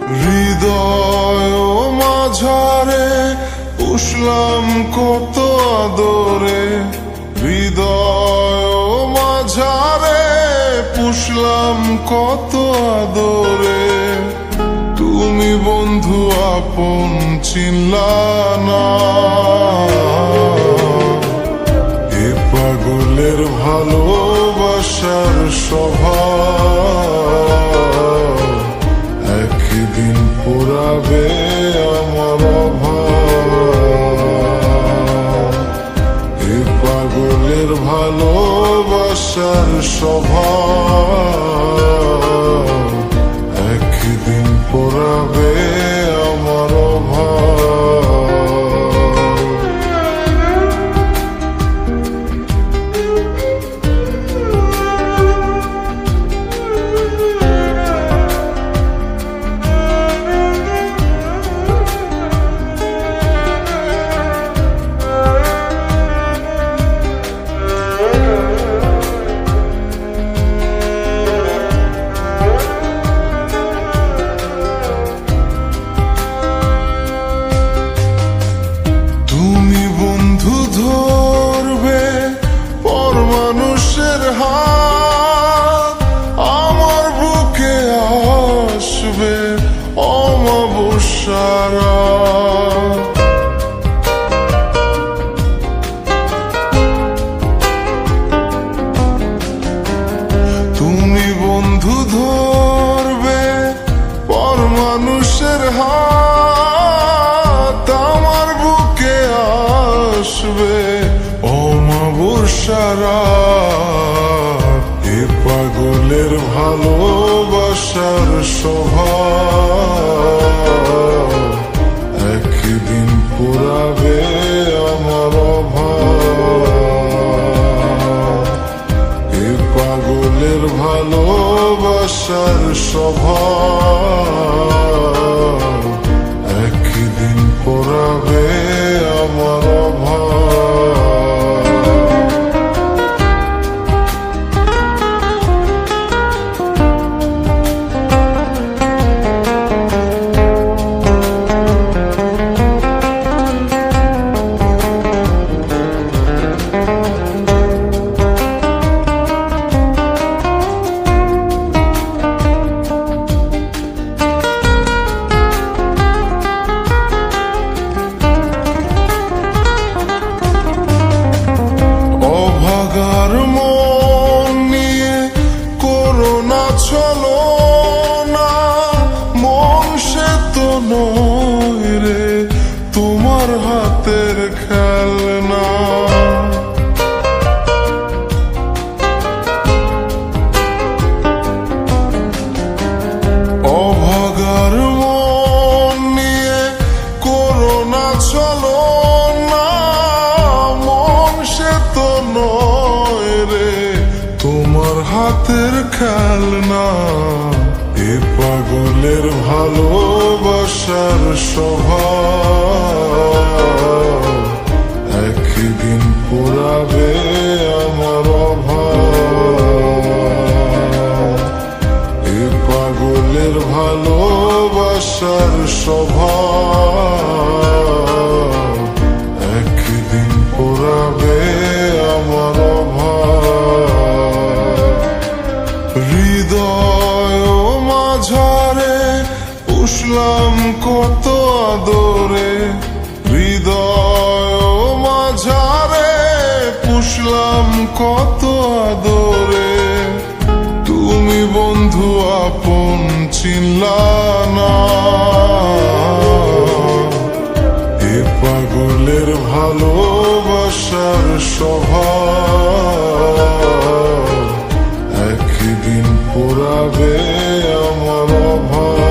হৃদয় মাঝারে পুষলাম কত আদরে, হৃদয় মাঝারে পুষলাম কত আদরে। তুমি বন্ধু আপন চিনলা না, এ পাগলের ভালোবাসার স্বভাব একদিন পুরাবে আমার অভাব। এ পাগলের ভালোবাসার স্বভাব একদিন পুরাবে আমার অভাব। ধরবে পর মানুষের হাত, আমার বুকে আসবে অমাবস্যার রাত। তুমি বন্ধু ধরবে পর মানুষের হাত, আমার বুকে আসবে অমাবস্যার রাত। এ পাগলের ভালোবাসার স্বভাব একদিন পুরাবে আমার অভাব। এ পাগলের ভালোবাসার স্বভাব একদিন পুরাবে আমার অভাব। অভাগার মন নিয়ে করোনা চলো না, মন সে তো নয় রে তোমার হাতের খেলনা। অভাগার মন নিয়ে করোনা চলো না, মন সে তো নয় রে তোমার হাতের খেলনা। এ পাগলের ভালোবাসার স্বভাব একদিন পুরাবে আমার অভাব। এ পাগলের ভালোবাসার স্বভাব একদিন পুরাবে আমার অভাব। হৃদয় মাঝারে পুষলাম কত আদরে, হৃদয় মাঝারে পুষলাম কত আদরে। তুমি বন্ধু আপন চিনলা না, এ পাগলের ভালোবাসার স্বভাব একদিন পুরাবে আমার অভাব।